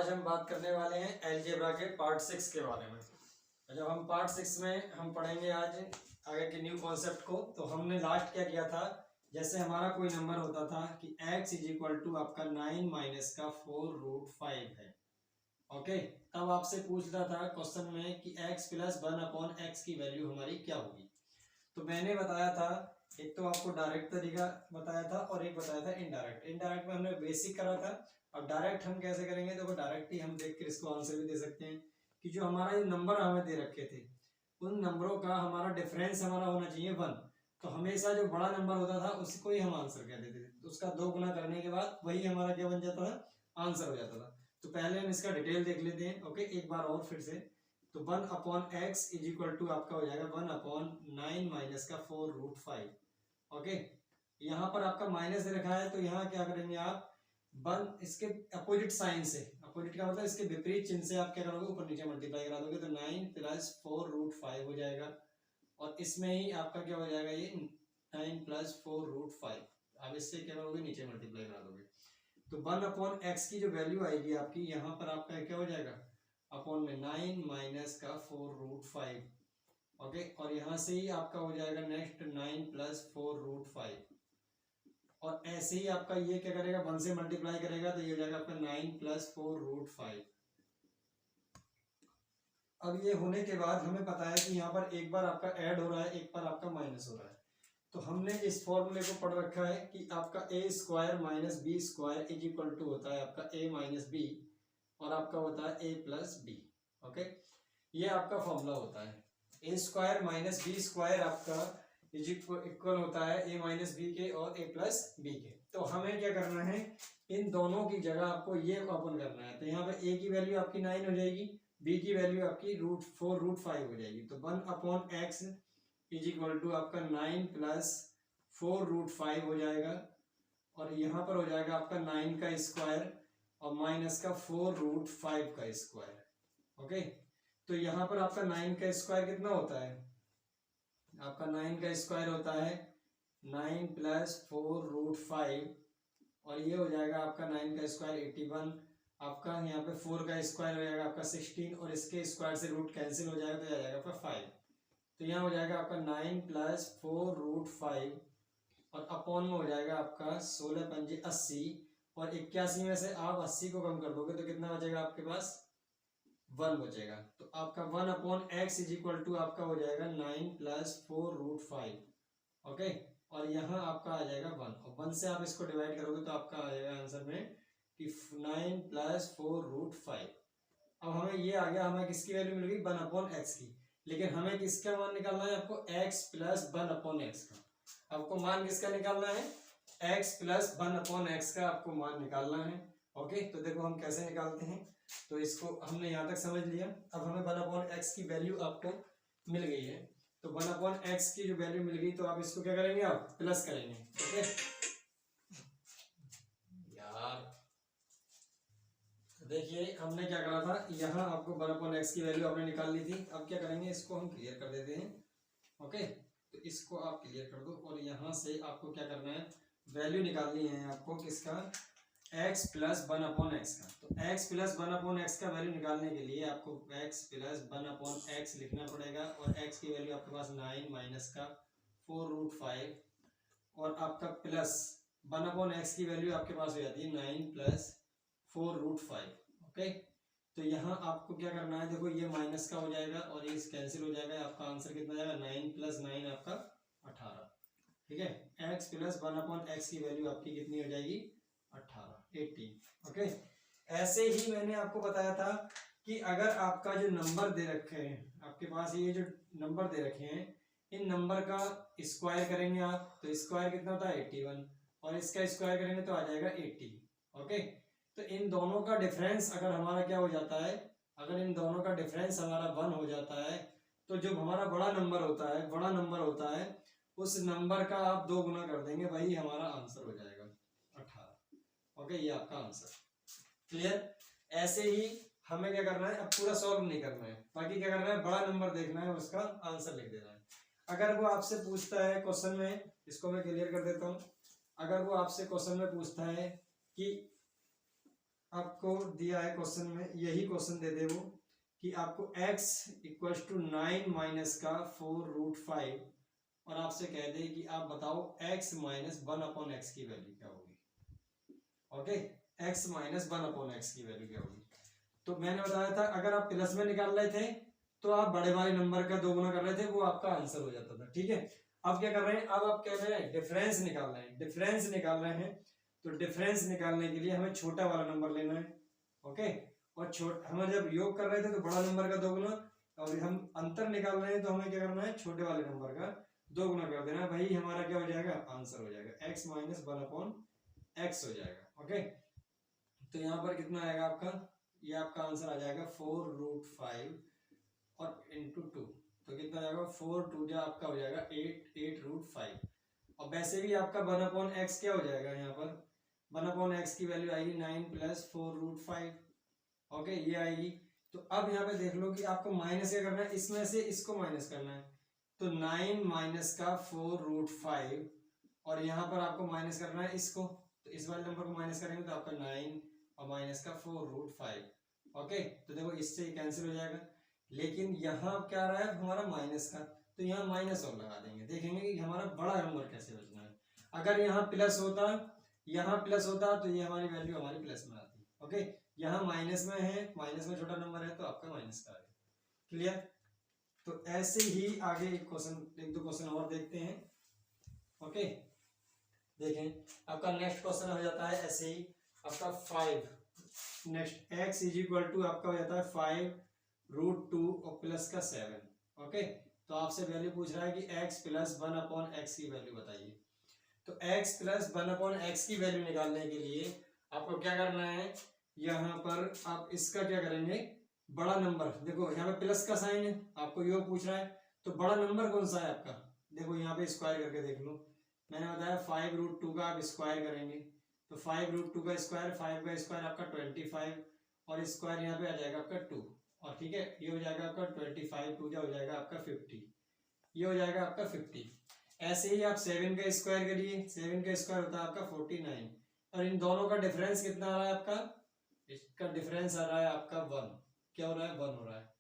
आज हम बात करने वाले हैं अलजेब्रा के पार्ट 6 के बारे में। जब हम पार्ट 6 में हम पढ़ेंगे आज आगे के न्यू कॉन्सेप्ट को। तो हमने लास्ट क्या किया था, जैसे हमारा कोई नंबर होता था कि x इज इक्वल टू आपका 9 माइनस का 4√5 है। ओके, तब आपसे पूछ रहा था क्वेश्चन में कि x प्लस 1/x की वैल्यू हमारी क्या होगी। तो मैंने बताया था, एक तो आपको डायरेक्ट तरीका बताया था और एक बताया था इनडायरेक्ट। इनडायरेक्ट में हमने बेसिक करा था। अब डायरेक्ट हम कैसे करेंगे, देखो डायरेक्ट ही हम देख कर इसको आंसर भी दे सकते हैं कि जो हमारा ये नंबर हमें दे रखे थे उन नंबरों का हमारा डिफरेंस हमारा होना चाहिए 1। तो हमेशा जो बड़ा नंबर होता था उसको ही हम आंसर कह देते थे, तो उसका 2 गुना करने के बाद वही हमारा क्या बन जाता था, आंसर हो जाता था। तो पहले हम इसका डिटेल देख लेते हैं। ओके, एक बार और फिर से। तो 1/x इज इक्वल टू आपका हो जाएगा 1/9 माइनस का 4√5। ओके, यहाँ पर आपका माइनस दे रखा है तो यहाँ क्या करेंगे आप, 1 इसके अपोजिट साइन से, अपोजिट का मतलब इसके विपरीत चिन्ह से आप क्या करोगे, ऊपर नीचे मल्टीप्लाई करा दोगे तो 9 प्लस 4√5 हो जाएगा। और इसमें ही आपका क्या हो जाएगा, ये 9 प्लस 4√5। अब इससे क्या करोगे, नीचे मल्टीप्लाई करा दोगे तो 1/x की जो वैल्यू आएगी आपकी, यहाँ पर आपका क्या हो जाएगा, अपॉन में 9 माइनस का 4√5। ओके, और यहाँ से ही आपका हो जाएगा नेक्स्ट 9 प्लस 4√5। और ऐसे ही आपका ये क्या करेगा, 1 से मल्टीप्लाई करेगा तो ये हो जाएगा आपका 9 प्लस 4√5। अब ये होने के बाद हमें पता है कि यहाँ पर एक बार आपका ऐड हो रहा है, एक बार आपका माइनस हो रहा है। तो हमने इस फॉर्मूले को पढ़ रखा है कि आपका a² minus b² is equal to होता है आपका a माइनस बी और आपका होता है a प्लस बी। ओके, ये आपका फॉर्मूला होता है। a² माइनस b² आपका इज इक्वल होता है a माइनस बी के और a प्लस बी के। तो हमें क्या करना है, इन दोनों की जगह आपको ये ओपन करना है। तो यहाँ पे a की वैल्यू आपकी 9 हो जाएगी, b की वैल्यू आपकी √4√5 हो जाएगी। तो 1/x इज इक्वल टू आपका 9 प्लस 4√5 हो जाएगा। और यहाँ पर हो जाएगा आपका 9 का स्क्वायर और माइनस का 4√5 का स्क्वायर। ओके, तो यहाँ पर आपका 9 का स्क्वायर कितना होता है, आपका 9 का स्क्वायर होता है 9 प्लस 4√5 और ये हो जाएगा आपका 9 का स्क्वायर 81। आपका यहाँ पे 4 का स्क्वायर हो जाएगा आपका 16 और इसके स्क्वायर से रूट कैंसिल हो जाएगा तो आ जाएगा आपका 5। तो यहाँ हो जाएगा आपका 9 प्लस 4√5 और अपॉन में हो जाएगा आपका 16 पंजे 80 और 81 में से आप 80 को कम कर दोगे तो कितना बचेगा आपके पास, 1 बचेगा। तो आपका 1/x इज इक्वल टू आपका हो जाएगा 9 प्लस 4√5। ओके, और यहाँ आपका आ जाएगा 1 और 1 से आप इसको डिवाइड करोगे तो आपका आ जाएगा आंसर में कि 9 प्लस 4√5। अब हमें ये आ गया, हमें किसकी वैल्यू मिल गई, 1/x की। लेकिन हमें किसका मान निकालना है, आपको x प्लस 1/x का। आपको मान किसका निकालना है, x प्लस 1/x का आपको मान निकालना है। ओके, तो देखो हम कैसे निकालते हैं। तो इसको हमने यहाँ तक समझ लिया। अब हमें 1/x की वैल्यू आपको मिल गई है। तो 1/x की जो वैल्यू मिल गई तो आप इसको क्या करेंगे, आप प्लस करेंगे। ओके यार, देखिए हमने क्या करा था, यहाँ आपको 1/x की वैल्यू आपने निकाल ली थी। अब क्या करेंगे, इसको हम क्लियर कर देते हैं। ओके, तो इसको आप क्लियर कर दो और यहाँ से आपको क्या करना है, वैल्यू निकालनी है आपको किसका, x प्लस 1/x का। तो x प्लस 1/x का वैल्यू निकालने के लिए आपको x प्लस 1/x लिखना पड़ेगा और x की वैल्यू आपके पास 9 माइनस का 4√5 और आपका प्लस 1/x की वैल्यू आपके पास हो जाती है 9 प्लस 4√5। ओके, तो यहाँ आपको क्या करना है, देखो ये माइनस का हो जाएगा और ये कैंसिल हो जाएगा। आपका आंसर कितना जाएगा, 9 प्लस 9 आपका 18। ठीक है, x प्लस 1/x की वैल्यू आपकी कितनी हो जाएगी, 18। ओके, ऐसे ही मैंने आपको बताया था कि अगर आपका जो नंबर दे रखे हैं, आपके पास ये जो नंबर दे रखे हैं, इन नंबर का स्क्वायर करेंगे आप तो स्क्वायर कितना होता है 81 और इसका स्क्वायर करेंगे तो आ जाएगा 80। ओके, तो इन दोनों का डिफरेंस अगर हमारा क्या हो जाता है, अगर इन दोनों का डिफरेंस हमारा 1 हो जाता है तो जो हमारा बड़ा नंबर होता है उस नंबर का आप 2 गुना कर देंगे, वही हमारा आंसर हो जाएगा 18। ओके, ये आपका आंसर। क्लियर। ऐसे ही हमें क्या करना है, अब पूरा सॉल्व नहीं करना है, बाकी क्या करना है, बड़ा नंबर देखना है, उसका आंसर लिख देना है। अगर वो आपसे पूछता है क्वेश्चन में, इसको मैं क्लियर कर देता हूं। अगर वो आपसे क्वेश्चन में पूछता है कि आपको दिया है क्वेश्चन में, यही क्वेश्चन दे दे वो कि आपको x इक्वल टू 9 माइनस का 4√5 और आपसे कह दे कि आप बताओ x माइनस 1/x की वैल्यू क्या होगी। ओके, x माइनस 1/x की वैल्यू क्या होगी। तो मैंने बताया था अगर आप प्लस में निकाल रहे थे तो आप बड़े वाले नंबर का 2 गुना कर रहे थे, वो आपका आंसर हो जाता था। ठीक है, अब क्या कर रहे हैं, अब आप कह रहे हैं डिफरेंस निकाल रहे हैं, डिफरेंस निकाल रहे हैं। तो डिफरेंस निकालने के लिए हमें छोटा वाला नंबर लेना है। ओके, और हम जब योग कर रहे थे तो बड़ा नंबर का 2 गुना, और हम अंतर निकाल रहे हैं तो हमें क्या करना है, छोटे वाले नंबर का 2 गुना कर देना है। भाई हमारा क्या हो जाएगा, आंसर हो जाएगा x माइनस 1/x हो जाएगा। ओके, तो यहाँ पर कितना आएगा आपका, ये आपका आंसर आ जाएगा 4√5 और इंटू 2, तो कितना जाएगा 4 2 आपका हो जाएगा 8√5। और वैसे भी आपका 1/x क्या हो जाएगा, यहाँ पर 1/x की वैल्यू आएगी 9 प्लस 4√5। ओके, ये आएगी। तो अब यहाँ पे देख लो कि आपको माइनस क्या करना है, इसमें से इसको माइनस करना है। तो 9 माइनस का 4√5 और यहाँ पर आपको माइनस करना है इसको, तो इस वाले नंबर को माइनस करेंगे तो आपका 9 और माइनस का 4√5। ओके, तो देखो इससे कैंसिल हो जाएगा। लेकिन यहाँ क्या आ रहा है हमारा माइनस का, तो यहाँ माइनस और लगा देंगे, देखेंगे कि हमारा बड़ा नंबर कैसे बचना है। अगर यहाँ प्लस होता, यहाँ प्लस होता तो ये हमारी वैल्यू हमारी प्लस में आती। ओके, यहाँ माइनस में है, माइनस में छोटा नंबर है तो आपका माइनस का आ गया। क्लियर। तो ऐसे ही आगे एक दो क्वेश्चन और देखते हैं। ओके, देखें आपका नेक्स्ट क्वेश्चन हो जाता है ऐसे ही आपका 5। Next x is equal to आपका हो जाता है 5√2 और प्लस का 7। ओके, तो आपसे वैल्यू पूछ रहा है कि x प्लस 1/x की वैल्यू बताइए। तो x प्लस 1/x की वैल्यू निकालने के लिए आपको क्या करना है, यहाँ पर आप इसका क्या करेंगे, बड़ा नंबर, देखो यहाँ पे प्लस का साइन है, आपको योग पूछ रहा है, तो बड़ा नंबर कौन सा है आपका, देखो यहाँ पे स्क्वायर करके देख लो। मैंने बताया 5√2 का आप स्क्वायर करेंगे, तो 5√2 का स्क्वायर, 5 का स्क्वायर आपका 25 और स्क्वायर यहाँ पे आ जाएगा आपका 2। और ठीक है, ये हो जाएगा आपका 25 2 हो जाएगा आपका 50, ये हो जाएगा आपका 50। ऐसे ही आप 7 का स्क्वायर करिए, 7 का स्क्वायर होता है आपका 49 और इन दोनों का डिफरेंस कितना आ रहा है आपका, इसका डिफरेंस आ रहा है आपका 1। क्या हो रहा है, 1 हो रहा है।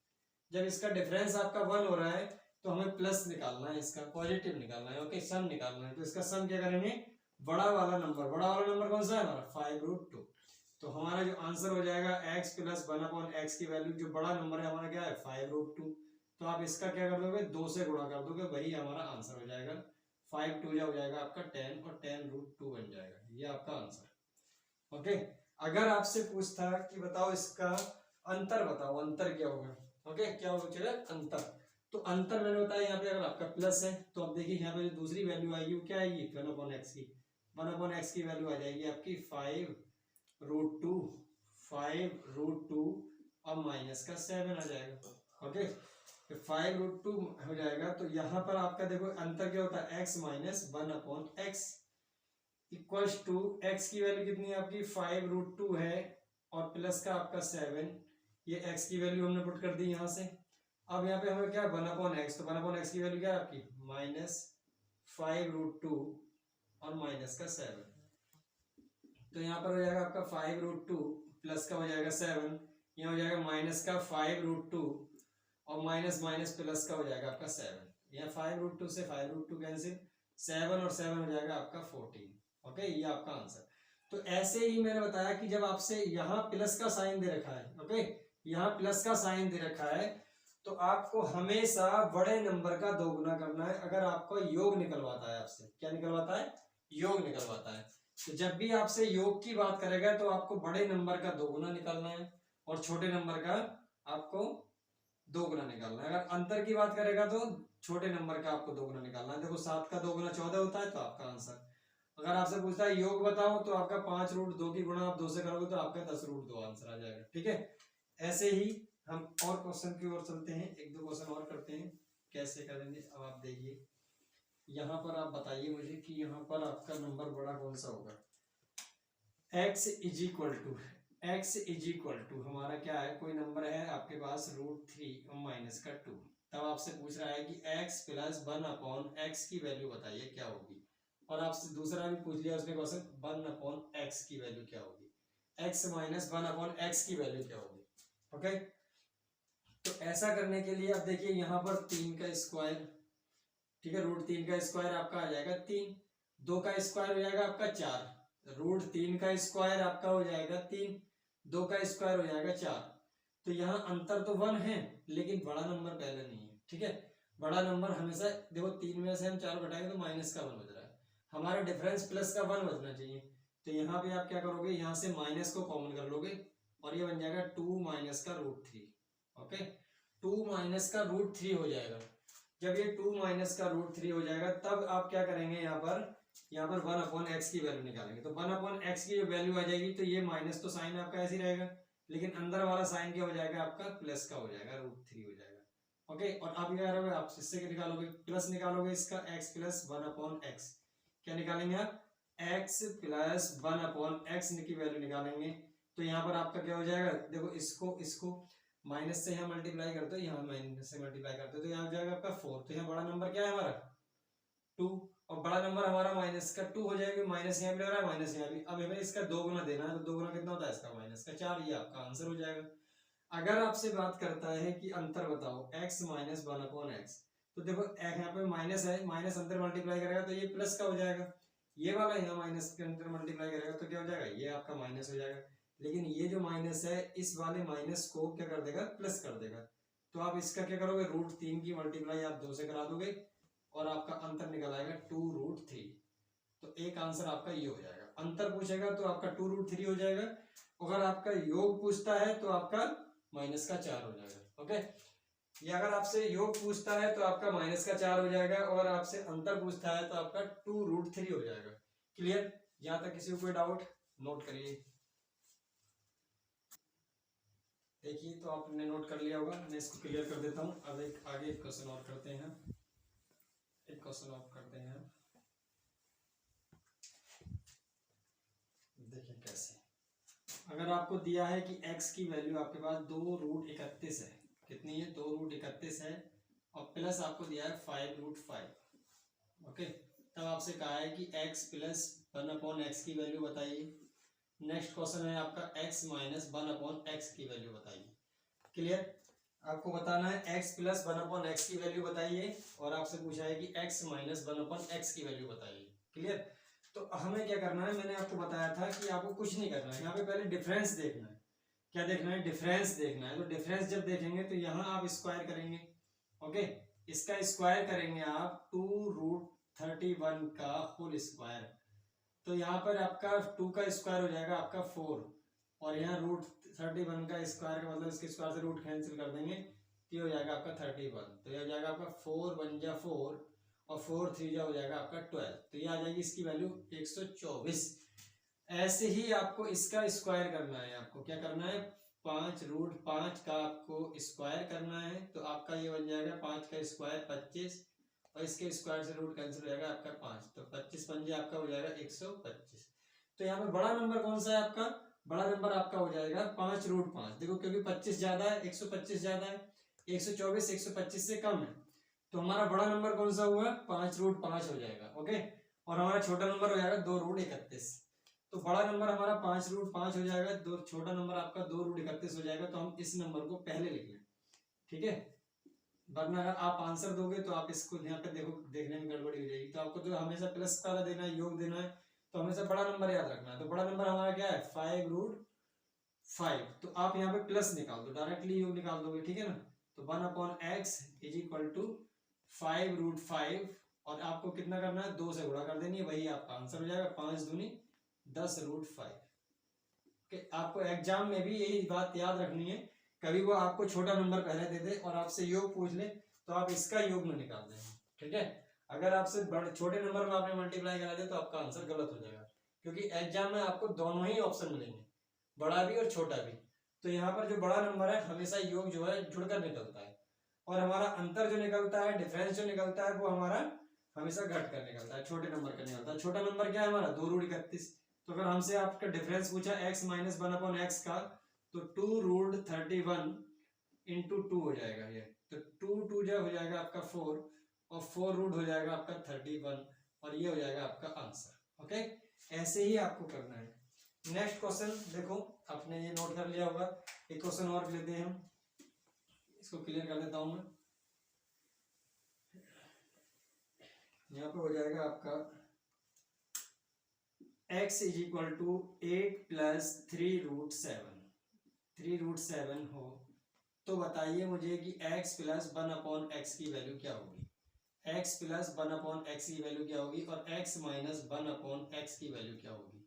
जब इसका डिफरेंस आपका 1 हो रहा है तो हमें प्लस निकालना है, इसका पॉजिटिव निकालना है। ओके, सम निकालना है, तो इसका सम क्या करेंगे, बड़ा वाला नंबर कौन सा है हमारा 5√2। तो हमारा जो आंसर हो जाएगा x प्लस 1/x की वैल्यू, जो बड़ा नंबर है हमारा क्या है 5√2। तो आप इसका क्या कर दोगे, 2 से गुणा कर दोगे, वही हमारा आंसर हो जाएगा। 5 2 हो जाएगा आपका 10 और 10√2 बन जाएगा, ये आपका आंसर। ओके, अगर आपसे पूछता कि बताओ इसका अंतर बताओ, अंतर क्या होगा। ओके, क्या होगा अंतर, तो अंतर मैंने बताया यहाँ पे अगर आपका प्लस है तो अब देखिए यहाँ पे जो दूसरी वैल्यू आएगी वो क्या आएगी 1/x की, 1/x की वैल्यू आ जाएगी आपकी 5√2 और माइनस का 7 आ जाएगा। ओके, 5√2 हो जाएगा। तो यहाँ पर आपका देखो अंतर क्या होता है, x minus 1/x equals to x की वैल्यू कितनी है आपकी 5√2 है और प्लस का आपका 7, ये x की वैल्यू हमने पुट कर दी यहाँ से। अब यहाँ पे हमें क्या 1/x, तो 1/x की वैल्यू क्या है आपकी माइनस 5√2 और माइनस का 7। तो यहाँ पर हो जाएगा आपका 5√2 प्लस का हो जाएगा 7, यहाँ हो जाएगा माइनस का 5√2 और माइनस माइनस प्लस का हो जाएगा आपका 7। यहाँ 5√2 से 5√2 कैंसिल, 7 और 7 हो जाएगा आपका 14। ओके, ये आपका आंसर। तो ऐसे ही मैंने बताया कि जब आपसे यहाँ प्लस का साइन दे रखा है, ओके यहाँ प्लस का साइन दे रखा है, तो आपको हमेशा बड़े नंबर का 2 गुना करना है। अगर आपको योग निकलवाता है, आपसे क्या निकलवाता है, योग निकलवाता है, तो जब भी आपसे योग की बात करेगा तो आपको बड़े नंबर का 2 गुना निकालना है और छोटे नंबर का आपको 2 गुना निकालना है। अगर अंतर की बात करेगा तो छोटे नंबर का आपको 2 गुना निकालना है। देखो 7 का 2 गुना 14 होता है, तो आपका आंसर। अगर आपसे पूछता है योग बताओ तो आपका 5√2 की गुणा आप 2 से करोगे तो आपका 10√2 आंसर आ जाएगा। ठीक है, ऐसे ही हम और क्वेश्चन की ओर चलते हैं, एक दो क्वेश्चन और करते हैं, कैसे करेंगे अब आप देखिए। यहाँ पर आप बताइए मुझे कि यहाँ पर आपका नंबर बड़ा कौन सा होगा। x इज इक्वल टू हमारा क्या है, कोई नंबर है आपके पास √3 और माइनस का 2। तब आपसे पूछ रहा है कि x प्लस 1/x की वैल्यू बताइए क्या होगी। और आपसे दूसरा भी पूछ लिया उसने क्वेश्चन 1/x की वैल्यू क्या होगी। x माइनस 1/x की वैल्यू क्या होगी। ओके, तो ऐसा करने के लिए अब देखिए यहाँ पर 3 का स्क्वायर, ठीक है, √3 का स्क्वायर आपका आ जाएगा 3, 2 का स्क्वायर हो जाएगा आपका 4, √3 का स्क्वायर आपका हो जाएगा 3, 2 का स्क्वायर हो जाएगा 4। तो यहाँ अंतर तो 1 है लेकिन बड़ा नंबर पहले नहीं है, ठीक है। बड़ा नंबर हमेशा देखो 3 में से हम 4 घटाएंगे तो माइनस का 1 बच रहा है, हमारा डिफरेंस प्लस का 1 बचना चाहिए। तो यहाँ पे आप क्या करोगे, यहाँ से माइनस को कॉमन कर लोगे और ये बन जाएगा 2 माइनस का √3। ओके, 2 माइनस का √3 हो जाएगा। जब ये 2 माइनस का √3 हो जाएगा तब आप क्या करेंगे, यहाँ पर 1/x की वैल्यू निकालेंगे। तो 1/x की जो वैल्यू आ जाएगी तो ये माइनस तो साइन आपका ऐसे ही रहेगा, लेकिन अंदर वाला साइन क्या हो जाएगा आपका प्लस का हो जाएगा, √3 हो जाएगा। ओके, और आप क्या करोगे, आप इससे क्या निकालोगे, प्लस निकालोगे इसका, x प्लस 1/x। क्या निकालेंगे आप, x प्लस 1/x की वैल्यू निकालेंगे। तो यहाँ पर आपका क्या हो जाएगा, देखो इसको माइनस से यहाँ मल्टीप्लाई करते हो, यहाँ माइनस से मल्टीप्लाई करते हो, तो यहाँ हो जाएगा आपका 4। तो यहाँ बड़ा नंबर क्या है हमारा 2, और बड़ा नंबर हमारा माइनस का 2 हो जाएगा, माइनस यहाँ भी लग रहा है माइनस यहाँ भी। अब हमें इसका 2 गुना देना है, तो 2 गुना कितना होता है इसका, माइनस का 4। ये आपका आंसर हो जाएगा। अगर आपसे बात करता है कि अंतर बताओ x माइनस 1/x, तो देखो यहाँ पे माइनस है, माइनस अंतर मल्टीप्लाई करेगा तो ये प्लस का हो जाएगा, ये वाला यहाँ माइनस के अंतर मल्टीप्लाई करेगा तो क्या हो जाएगा, ये आपका माइनस हो जाएगा। लेकिन ये जो माइनस है इस वाले माइनस को क्या कर देगा, प्लस कर देगा। तो आप इसका क्या करोगे, √3 की मल्टीप्लाई आप 2 से करा दोगे और आपका अंतर निकल आएगा 2√3। तो एक आंसर आपका ये हो जाएगा। अंतर पूछेगा तो आपका 2√3 हो जाएगा, अगर आपका योग पूछता है तो आपका माइनस का 4 हो जाएगा। ओके, ये अगर आपसे योग पूछता है तो आपका माइनस का 4 हो जाएगा, और आपसे अंतर पूछता है तो आपका 2√3 हो जाएगा। क्लियर, यहाँ तक किसी को कोई डाउट, नोट करिए। देखिए, तो आपने नोट कर लिया होगा, मैं इसको क्लियर कर देता हूँ। अब एक आगे एक क्वेश्चन और करते हैं, एक क्वेश्चन और करते हैं। देखिए कैसे, अगर आपको दिया है कि x की वैल्यू आपके पास 2√31 है, कितनी है, 2√31 है, और प्लस आपको दिया है 5√5। ओके, तब आपसे कहा है कि x प्लस 1/x की वैल्यू बताइए। नेक्स्ट क्वेश्चन है आपका x माइनस 1/x की वैल्यू बताइए। क्लियर, आपको बताना है x प्लस 1/x की वैल्यू बताइए, और आपसे पूछा है कि x माइनस 1/x की वैल्यू बताइए। क्लियर, तो हमें क्या करना है, मैंने आपको बताया था कि आपको कुछ नहीं करना है, यहाँ पे पहले डिफरेंस देखना है। क्या देखना है, डिफरेंस देखना है। तो डिफरेंस जब देखेंगे तो यहाँ आप स्क्वायर करेंगे। ओके, इसका स्क्वायर करेंगे आप 2√31 का होल स्क्वायर, तो यहाँ पर आपका 2 का स्क्वायर हो जाएगा आपका 4, और यहाँ √31 का स्क्वायर का मतलब इसके स्क्वायर से रूट कैंसिल कर देंगे, तो ये हो जाएगा आपका 31। तो ये हो जाएगा आपका 4 1 जा 4 और 4 3 जा हो जाएगा आपका 12। तो ये आ जाएगी इसकी वैल्यू 124। ऐसे ही आपको इसका स्क्वायर करना है। आपको क्या करना है, 5√5 का आपको स्क्वायर करना है, तो आपका ये बन जाएगा 5 का स्क्वायर 25, और इसके स्क्वायर से रूट कैंसिल हो जाएगा आपका 5, तो 25 पंजे आपका हो जाएगा 125। तो यहाँ पे बड़ा नंबर कौन सा है आपका, बड़ा नंबर आपका हो जाएगा 5√5। देखो क्योंकि 25 ज्यादा है, 125 ज्यादा है, 124 125 से कम है, तो हमारा बड़ा नंबर कौन सा हुआ, 5√5 हो जाएगा। ओके, और हमारा छोटा नंबर हो जाएगा 2√31। तो बड़ा नंबर हमारा 5√5 हो जाएगा, दो छोटा नंबर आपका 2√31 हो जाएगा। तो हम इस नंबर को पहले लिख लें, ठीक है, वरना अगर आप आंसर दोगे तो आप इसको यहाँ पे देखो, देखने में गड़बड़ी हो जाएगी। तो आपको तो हमेशा प्लस वाला देना है, योग देना है, तो हमेशा बड़ा नंबर याद रखना है। तो बड़ा नंबर हमारा क्या है, 5√5। तो आप यहाँ पे प्लस निकाल दो, डायरेक्टली योग निकाल दोगे, ठीक है ना। तो 1/x इज इक्वल टू 5√5, और आपको कितना करना है, 2 से गुणा कर देनी है, वही आपका आंसर हो जाएगा, 5 दूनी 10√5। आपको एग्जाम में भी यही बात याद रखनी है, कभी वो आपको छोटा नंबर पहले दे दे और आपसे योग पूछ ले तो आप इसका योग में निकाल दें, ठीक है। अगर आपसे बड़े छोटे नंबर में आपने मल्टीप्लाई करा दे तो आपका आंसर गलत हो जाएगा, क्योंकि एग्जाम में आपको दोनों ही ऑप्शन मिलेंगे, बड़ा भी और छोटा भी। तो यहाँ पर जो बड़ा नंबर है हमेशा योग जो है जुड़कर निकलता है, और हमारा अंतर जो निकलता है, डिफरेंस जो निकलता है, वो हमारा हमेशा घट कर निकलता है, छोटे नंबर का निकलता है। छोटा नंबर क्या है हमारा, 2√31। तो अगर हमसे आपका डिफरेंस पूछा x माइनस 1/x का, तो 2√31 इंटू 2 हो जाएगा ये, तो 2 2 जो हो जाएगा आपका 4, और 4 रूट हो जाएगा आपका 31, और ये हो जाएगा आपका आंसर। ओके, ऐसे ही आपको करना है। नेक्स्ट क्वेश्चन देखो, आपने ये नोट कर लिया होगा, एक क्वेश्चन और लेते हैं हम, इसको क्लियर कर देता हूं मैं। यहाँ पे हो जाएगा आपका x is equal to 8 plus 3√7, 3√7 हो तो बताइए मुझे कि x प्लस 1/x की वैल्यू क्या होगी, x प्लस 1/x की वैल्यू क्या होगी और x माइनस 1/x की वैल्यू क्या होगी।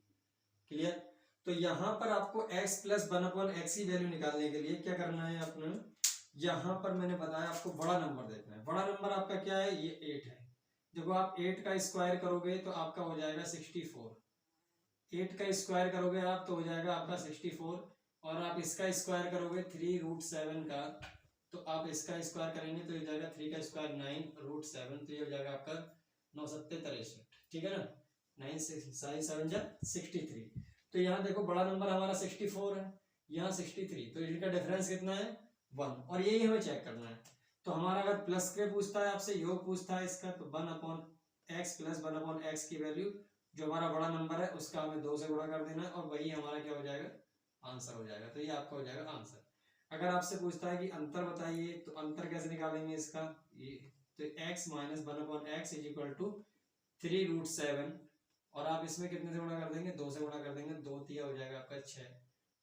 क्लियर। तो यहाँ पर आपको x प्लस 1/x की वैल्यू निकालने के लिए क्या करना है आपने, यहाँ पर मैंने बताया आपको बड़ा नंबर देखना है। बड़ा नंबर आपका क्या है, ये 8 है। जब आप 8 का स्क्वायर करोगे तो आपका हो जाएगा 64, 8 का स्क्वायर करोगे आप तो हो जाएगा आपका 64, और आप इसका स्क्वायर करोगे 3√7 का, तो आप इसका स्क्वायर करेंगे तो हो जाएगा 3 का स्क्वायर 9√7, तो ये हो जाएगा आपका 9 7 63, ठीक है ना, 9 7 63। तो यहाँ देखो बड़ा नंबर हमारा 64 है, यहाँ 63, तो इनका डिफरेंस कितना है 1, और यही हमें चेक करना है। तो हमारा अगर प्लस के पूछता है आपसे, योग पूछता है इसका, तो 1/x प्लस 1/x की वैल्यू जो हमारा बड़ा नंबर है उसका हमें 2 से गुणा कर देना है, और वही हमारा क्या हो जाएगा, आंसर हो जाएगा। तो ये आपका हो जाएगा आंसर। अगर आपसे पूछता है कि अंतर बताइए, तो अंतर कैसे निकालेंगे इसका, ये तो x minus 1/x is equal to 3√7, और आप इसमें कितने से गुणा कर देंगे, 2 से गुणा कर देंगे, 2 तिया हो जाएगा आपका 6,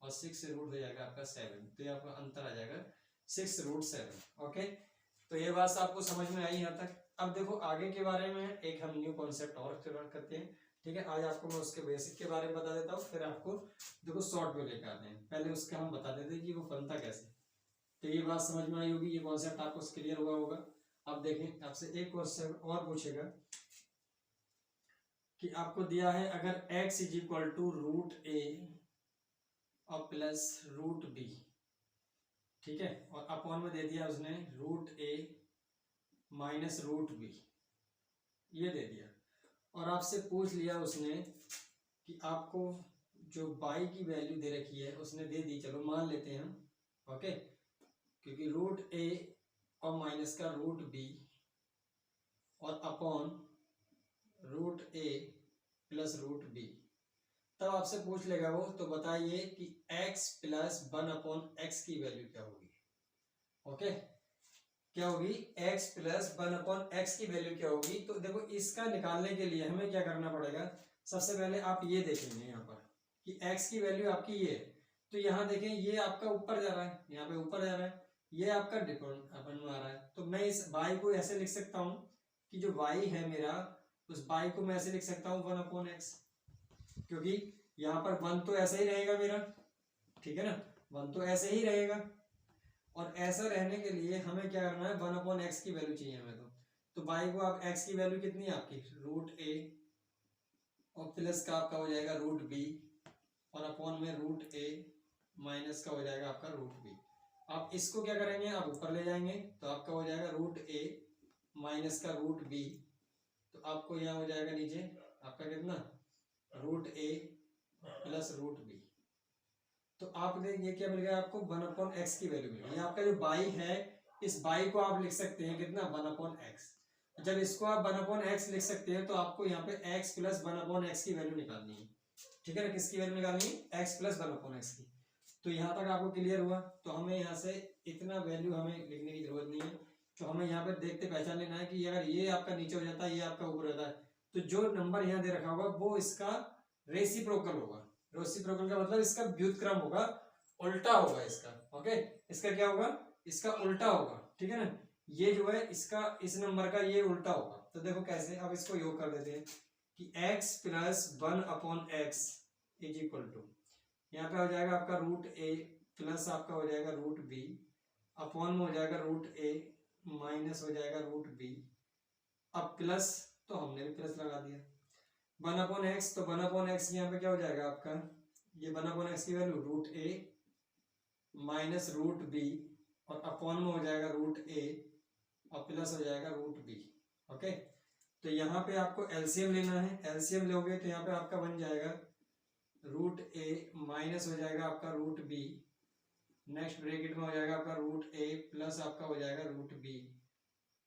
और 6 से रूट हो जाएगा आपका 7, तो ये आपका अंतर आ जाएगा 6√7। ओके, तो ये बात आपको समझ में आई यहाँ तक। अब देखो आगे के बारे में एक हम न्यू कॉन्सेप्ट और करते हैं, ठीक है। आज आपको मैं उसके बेसिक के बारे में बता देता हूँ, फिर आपको देखो शॉर्ट में लेकर आते हैं। पहले उसका हम बता देते हैं कि वो बनता कैसे। तो ये बात समझ में आई होगी, ये कॉन्सेप्ट आपको क्लियर हुआ होगा। अब देखें, आपसे एक क्वेश्चन और पूछेगा कि आपको दिया है अगर x is equal to √a और प्लस √b, ठीक है, और अपॉन में दे दिया उसने √a माइनस √b, ये दे दिया, और आपसे पूछ लिया उसने कि आपको जो y की वैल्यू दे रखी है उसने दे दी, चलो मान लेते हैं हम, ओके, क्योंकि √a और माइनस का √b और अपॉन √a प्लस √b, तब आपसे पूछ लेगा वो, तो बताइए कि x प्लस 1/x की वैल्यू क्या होगी। ओके, क्या होगी, x प्लस 1/x की वैल्यू क्या होगी। तो देखो इसका निकालने के लिए हमें क्या करना पड़ेगा, सबसे पहले आप ये देखेंगे यहाँ पर कि x की वैल्यू आपकी ये है, तो यहाँ देखें ये आपका ऊपर जा रहा है, यहाँ पे ऊपर जा रहा है, ये आपका डिपेंड अपन में आ रहा है, तो मैं इस y को ऐसे लिख सकता हूँ कि जो y है मेरा, उस y को मैं ऐसे लिख सकता हूँ 1/x, क्योंकि यहाँ पर 1 तो ऐसा ही रहेगा मेरा, ठीक है ना, 1 तो ऐसे ही रहेगा, और ऐसा रहने के लिए हमें क्या करना है, 1/x की वैल्यू चाहिए हमें। तो y को आप x की वैल्यू कितनी है आपकी √a, और प्लस का आपका हो जाएगा √b, और अपॉन में √a माइनस का हो जाएगा आपका √b। आप इसको क्या करेंगे, आप ऊपर ले जाएंगे, तो आपका हो जाएगा √a माइनस का √b, तो आपको यहाँ हो जाएगा नीचे आपका कितना √a प्लस √b। तो आपने ये क्या मिल गया आपको, 1/x की वैल्यू मिल गई। आपका जो y है, इस y को आप लिख सकते हैं कितना 1/x। जब इसको आप 1/x लिख सकते हैं तो आपको यहाँ पे x प्लस 1/x की वैल्यू निकालनी है, ठीक है ना, किसकी वैल्यू निकालनी है, x प्लस 1/x की। तो यहाँ तक आपको क्लियर हुआ। तो हमें यहाँ से इतना वैल्यू हमें लिखने की जरूरत नहीं है, तो हमें यहाँ पे देखते पहचान लेना है कि अगर ये आपका नीचे हो जाता है, ये आपका ऊपर रहता है, तो जो नंबर यहाँ दे रखा होगा वो इसका रेसिप्रोकल होगा। रेसिप्रोकल का मतलब इसका व्युत्क्रम होगा, उल्टा होगा इसका। ओके, इसका क्या होगा, इसका उल्टा होगा, ठीक है ना, ये जो है इसका इस नंबर का ये उल्टा होगा। तो देखो कैसे, अब इसको योग कर देते हैं कि x plus 1/x is equal to, यहाँ पे हो जाएगा आपका √a प्लस आपका हो जाएगा √b, अपॉन में हो जाएगा √a माइनस हो जाएगा √b। अब प्लस, तो हमने भी प्लस लगा दिया, 1/x, तो 1/x यहाँ पे क्या हो जाएगा आपका, ये 1/x की वैल्यू √a माइनस √b, और अपॉन में हो जाएगा √a और प्लस हो जाएगा √b। ओके, तो यहाँ पे आपको एलसीएम लेना है, एलसीएम लोगे तो यहाँ पे आपका बन जाएगा √a माइनस हो जाएगा आपका √b, नेक्स्ट ब्रैकेट में हो जाएगा आपका √a प्लस आपका हो जाएगा √b।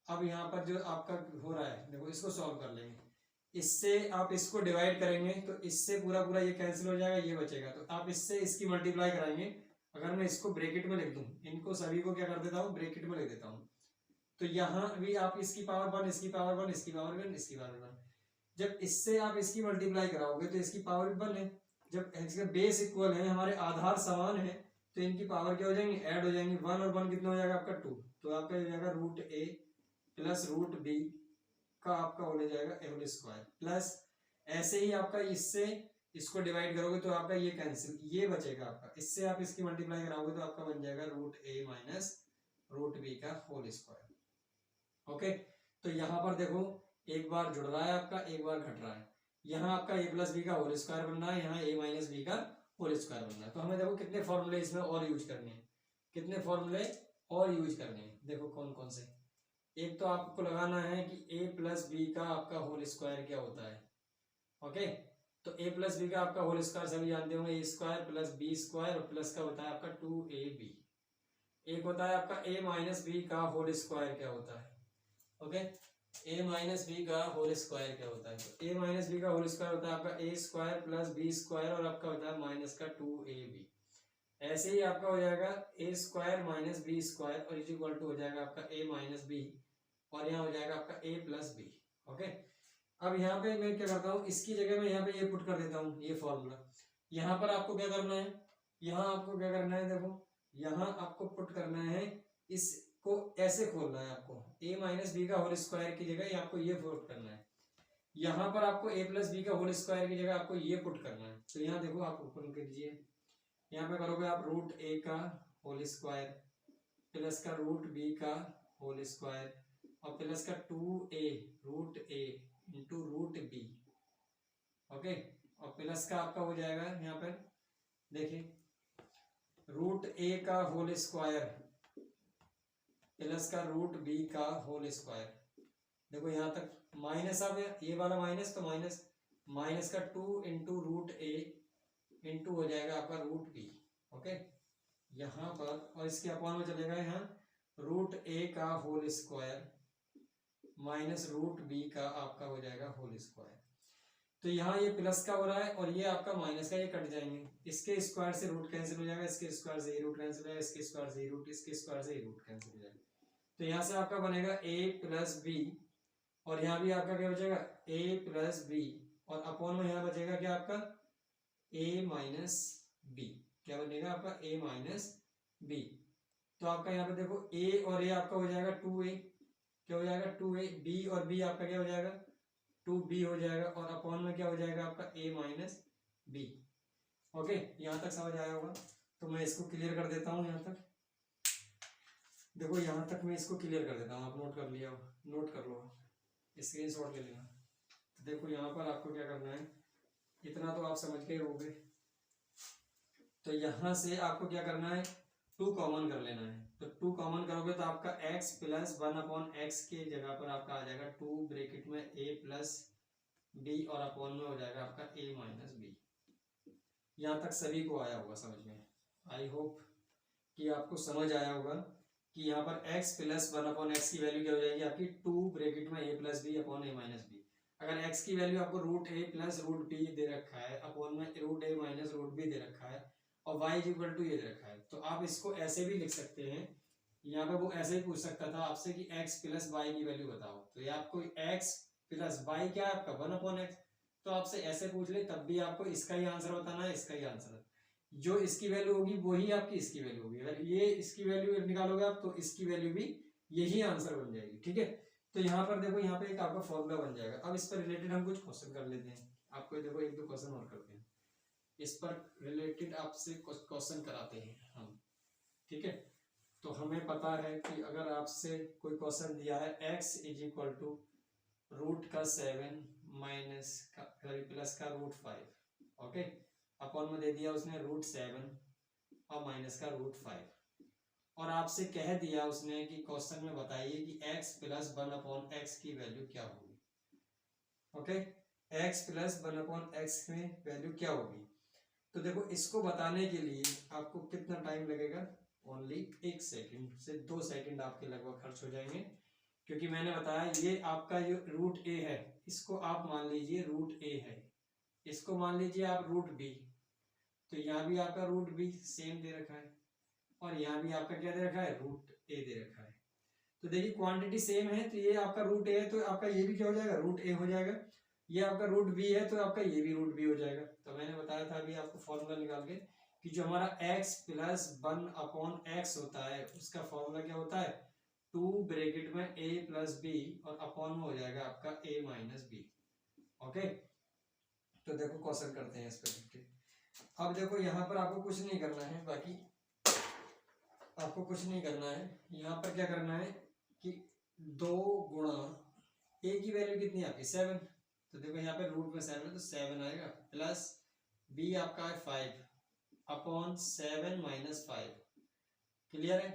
अब यहाँ पर जो आपका हो रहा है, देखो इसको सॉल्व कर लेंगे, इससे आप इसको डिवाइड करेंगे तो इससे पूरा पूरा ये कैंसिल हो जाएगा, ये बचेगा। तो आप इससे इसकी मल्टीप्लाई कराएंगे। अगर मैं इसको ब्रैकेट में लिख दूं, इनको सभी को क्या कर देता हूँ, ब्रैकेट में लिख देता हूँ, तो यहाँ भी आप इसकी पावर 1, इसकी पावर 1, इसकी पावर 1, इसकी पावर 1। जब इससे आप इसकी मल्टीप्लाई कराओगे तो इसकी पावर 1 है। जब इसका बेस इक्वल है, हमारे आधार समान है, तो इनकी पावर क्या हो जाएंगी, ऐड हो जाएंगी। 1 और 1 कितना हो जाएगा आपका 2, तो आपका हो जाएगा रूट ए प्लस रूट बी का आपका हो जाएगा ए होल स्क्वायर प्लस, ऐसे ही आपका इससे इसको डिवाइड करोगे तो आपका ये कैंसिल, ये बचेगा आपका। इससे आप इसकी मल्टीप्लाई कराओगे तो आपका बन जाएगा रूट ए माइनस रूट बी का होल स्क्वायर। ओके, तो यहाँ पर देखो एक बार जुड़ रहा है आपका, एक बार घट रहा है। यहाँ आपका ए प्लस बी का होल स्क्वायर बन रहा है, यहाँ ए माइनस बी का होल स्क्वायर बन रहा है। तो हमें देखो कितने फॉर्मूले इसमें और यूज करने हैं, कितने फॉर्मूले और यूज करने हैं, देखो कौन कौन से। एक तो आपको लगाना है कि ए प्लस बी का आपका होल स्क्वायर क्या होता है। ओके, तो ए प्लस बी का आपका होल स्क्वायर सभी जानते होंगे, ए स्क्वायर प्लस बी स्क्वायर और प्लस का होता है आपका 2ab। एक होता है आपका ए माइनस बी का होल स्क्वायर क्या होता है। ओके, ए माइनस बी का होल स्क्वायर क्या होता है, तो ए माइनस बी का होल स्क्वायर होता है आपका ए स्क्वायर प्लस बी स्क्वायर और आपका होता है माइनस का 2ab। ऐसे ही आपका हो जाएगा ए स्क्वायर माइनस बी स्क्वायर और इज इक्वल टू हो जाएगा आपका ए माइनस बी और यहाँ हो जाएगा आपका ए प्लस बी। ओके, अब यहाँ पे मैं क्या करता हूँ, इसकी जगह में यहाँ पे ये पुट कर देता हूँ, ये फॉर्मूला। यहाँ पर आपको क्या करना है, यहाँ आपको क्या करना है, देखो यहाँ आपको पुट करना है, इसको ऐसे खोलना है आपको, ए माइनस बी का होल स्क्वायर की जगह आपको ये पुट करना है। यहाँ पर आपको ए प्लस बी का होल स्क्वायर की जगह आपको ये पुट करना है। तो यहाँ देखो आप ओपन कीजिए, यहाँ पे करोगे आप रूट ए का होल स्क्वायर प्लस का रूट बी का होल स्क्वायर और प्लस का 2a रूट ए इंटू रूट बी। ओके, और प्लस का आपका हो जाएगा यहाँ पर देखिए रूट ए का होल स्क्वायर प्लस का रूट बी का होल स्क्वायर। देखो यहाँ तक माइनस आ गया, ये वाला माइनस, तो माइनस माइनस का 2 इंटू रूट ए इंटू हो जाएगा आपका रूट बी। ओके, यहाँ पर और इसके अपॉन में चलेगा यहाँ रूट ए का whole square minus root b का आपका हो जाएगा होल स्क्वायर। तो यहाँ ये प्लस का हो रहा है और ये आपका माइनस का, ये कट जाएंगे, इसके स्क्वायर से रूट कैंसिल हो जाएगा, इसके स्क्वायर से रूट कैंसिल हो जाएगा, इसके स्क्वायर से रूट, इसके स्क्वायर से रूट कैंसिल हो जाएगा। तो यहाँ से आपका बनेगा a प्लस बी और यहाँ भी आपका क्या बचेगा a प्लस बी और अपॉन में यहाँ बचेगा क्या आपका a माइनस बी, क्या बनेगा आपका a माइनस बी। तो आपका यहाँ पे देखो a और a आपका हो जाएगा 2a, क्या हो जाएगा 2a, b और b आपका क्या हो जाएगा 2b हो जाएगा और अपॉन में क्या हो जाएगा आपका a माइनस बी। ओके, यहाँ तक समझ आया होगा। तो मैं इसको क्लियर कर देता हूँ, यहाँ तक देखो, यहाँ तक मैं इसको क्लियर कर देता हूँ। आप नोट कर लिया, नोट कर लो, स्क्रीन शॉट ले लेना। तो देखो यहाँ पर आपको क्या करना है, इतना तो आप समझ के होगे। तो यहाँ से आपको क्या करना है, 2 कॉमन कर लेना है। तो 2 कॉमन करोगे तो आपका x प्लस 1 अपॉन एक्स के जगह पर आपका आ जाएगा 2 ब्रैकेट में a प्लस बी और अपॉन में हो जाएगा आपका a माइनस बी। यहाँ तक सभी को आया होगा समझ में। आई होप कि आपको समझ आया होगा कि यहाँ पर x प्लस 1 अपॉन एक्स की वैल्यू क्या हो जाएगी आपकी 2 ब्रैकेट में a plus B upon a minus B. अगर x की वैल्यू आपको root a plus root B दे रखा है, अपॉन में root a minus root B दे रखा है और y इक्वल टू ये दे रखा है, तो आप इसको ऐसे भी लिख सकते हैं। यहाँ पे वो ऐसे ही पूछ सकता था आपसे कि x प्लस वाई की वैल्यू बताओ, तो ये आपको x प्लस वाई क्या है आपका 1 अपॉन एक्स, तो आपसे ऐसे पूछ ले तब भी आपको इसका ही आंसर बताना है, इसका ही आंसर, जो इसकी वैल्यू होगी वही आपकी इसकी वैल्यू होगी। अगर ये इसकी वैल्यू निकालोगे आप तो इसकी वैल्यू भी यही आंसर बन जाएगी। ठीक है, तो यहाँ पर देखो, यहाँ पे एक आपका फॉर्मूला बन जाएगा। अब इस पर रिलेटेड हम कुछ क्वेश्चन कर लेते हैं। आपको देखो 1-2 क्वेश्चन और करते हैं, इस पर रिलेटेड आपसे कुछ क्वेश्चन कराते हैं हम। ठीक है, तो हमें पता है कि अगर आपसे कोई क्वेश्चन दिया है x is equal to root का 7 माइनस का प्लस का रूट 5, ओके, अपॉन में दे दिया उसने रूट 7 और माइनस का रूट 5, और आपसे कह दिया उसने कि क्वेश्चन में बताइए कि x प्लस 1 अपॉन एक्स की वैल्यू क्या होगी। Okay, x plus 1 upon x में वैल्यू क्या होगी। तो देखो, इसको बताने के लिए आपको कितना टाइम लगेगा, ओनली 1 सेकंड से 2 सेकंड आपके लगभग खर्च हो जाएंगे, क्योंकि मैंने बताया ये आपका जो रूट ए है इसको आप मान लीजिए रूट ए है, इसको मान लीजिए आप रूट बी, तो यहाँ भी आपका रूट बी सेम दे रखा है और यहाँ भी आपका क्या दे रखा है, रूट ए दे रखा है। तो देखिए क्वांटिटी सेम है, तो ये आपका रूट ए है तो आपका ये भी क्या हो जाएगा, रूट ए हो जाएगा। ये आपका रूट बी है तो आपका ये भी रूट बी हो जाएगा। तो मैंने बताया था अभी आपको फॉर्मूला निकाल के कि जो हमारा x प्लस 1/x होता है उसका फॉर्मूला क्या होता है, 2 ब्रैकेट में a प्लस बी और अपॉन में हो जाएगा आपका a माइनस बी। ओके, तो देखो क्वेश्चन करते हैं इस पर। अब देखो यहाँ पर आपको कुछ नहीं करना है, बाकी आपको कुछ नहीं करना है। यहाँ पर क्या करना है कि 2 गुणा a की वैल्यू कितनी है आपकी 7, तो देखो यहाँ पे रूट में 7 है तो 7 आएगा, प्लस b आपका है 5 अपॉन 7 माइनस 5। क्लियर है?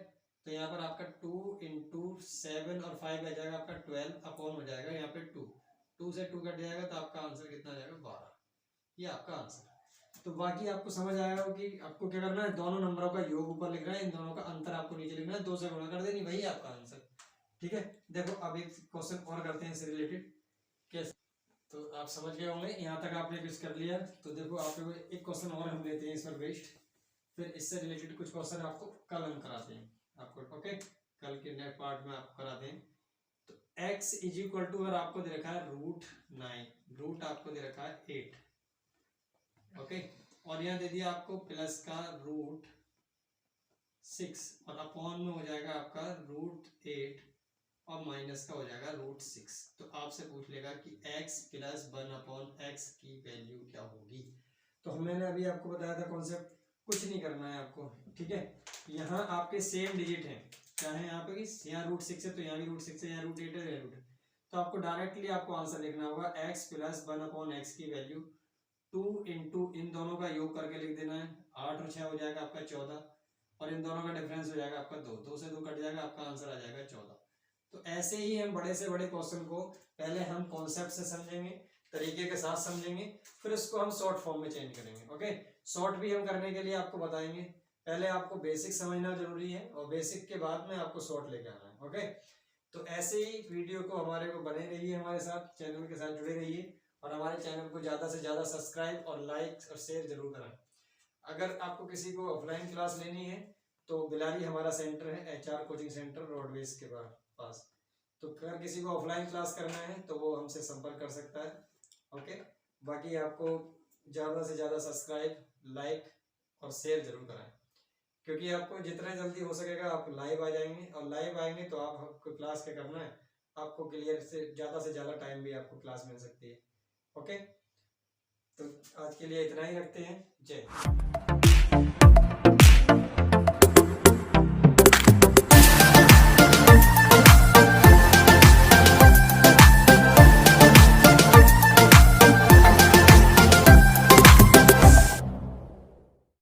तो यहाँ पर आपका 2 इंटू 7 और 5 आ जाएगा आपका 12 अपॉन हो जाएगा यहाँ पे 2 से 2 कट जाएगा तो आपका आंसर कितना आ जाएगा 12। ये आपका आंसर। तो बाकी आपको समझ आएगा कि आपको क्या करना है, दोनों नंबरों का योग ऊपर लिख रहा है, इन दोनों का अंतर आपको नीचे लिखना है, 2 से गुणा कर देनी, वही आपका आंसर। ठीक है, देखो अब एक क्वेश्चन और करते हैं इससे रिलेटेड। कैसे, तो आप समझ गए होंगे, यहाँ तक आपने कुछ कर लिया। तो देखो आप एक क्वेश्चन और हम लेते हैं इस पर बेस्ड, फिर इससे रिलेटेड कुछ क्वेश्चन आपको कल हम कराते हैं आपको। ओके, कल के नेक्स्ट पार्ट में आपको कराते हैं। तो x इज इक्वल टू, अगर आपको दे रखा है रूट 9, रूट आपको दे रखा है 8। ओके, और यहाँ दे दिया आपको प्लस का रूट 6 और अपॉन में हो जाएगा आपका रूट 8 और माइनस का हो जाएगा रूट 6। तो आपसे पूछ लेगा कि x प्लस 1/x की वैल्यू क्या होगी। तो मैंने अभी आपको बताया था कॉन्सेप्ट, कुछ नहीं करना है आपको। ठीक है, यहाँ आपके सेम डिजिट हैं, क्या है यहाँ पे, यहाँ रूट 6 है तो यहाँ भी रूट 6 है, यहाँ रूट 8 है, यहाँ रूट। तो आपको डायरेक्टली आपको आंसर लिखना होगा x प्लस 1/x की वैल्यू 2 इंटू इन दोनों का योग करके लिख देना है, 8 और 6 हो जाएगा आपका 14, और इन दोनों का डिफरेंस हो जाएगा आपका 2 से 2 कट जाएगा, आपका आंसर आ जाएगा 14। तो ऐसे ही हम बड़े से बड़े क्वेश्चन को पहले हम कॉन्सेप्ट से समझेंगे, तरीके के साथ समझेंगे, फिर उसको हम शॉर्ट फॉर्म में चेंज करेंगे। ओके, शॉर्ट भी हम करने के लिए आपको बताएंगे, पहले आपको बेसिक समझना जरूरी है और बेसिक के बाद में आपको शॉर्ट लेके आना है। ओके, तो ऐसे ही वीडियो को हमारे को बने रहिए, हमारे साथ चैनल के साथ जुड़े रहिए, और हमारे चैनल को ज़्यादा से ज़्यादा सब्सक्राइब और लाइक और शेयर जरूर करें। अगर आपको किसी को ऑफलाइन क्लास लेनी है तो बिलारी हमारा सेंटर है, HR कोचिंग सेंटर, रोडवेज के पास। तो अगर किसी को ऑफलाइन क्लास करना है तो वो हमसे संपर्क कर सकता है। ओके, बाकी आपको ज़्यादा से ज़्यादा सब्सक्राइब, लाइक और शेयर जरूर कराएं, क्योंकि आपको जितना जल्दी हो सकेगा आप लाइव आ जाएंगे, और लाइव आएंगे तो आपको क्लास क्या करना है, आपको क्लियर से ज़्यादा टाइम भी आपको क्लास मिल सकती है। ओके, तो आज के लिए इतना ही रखते हैं। जय।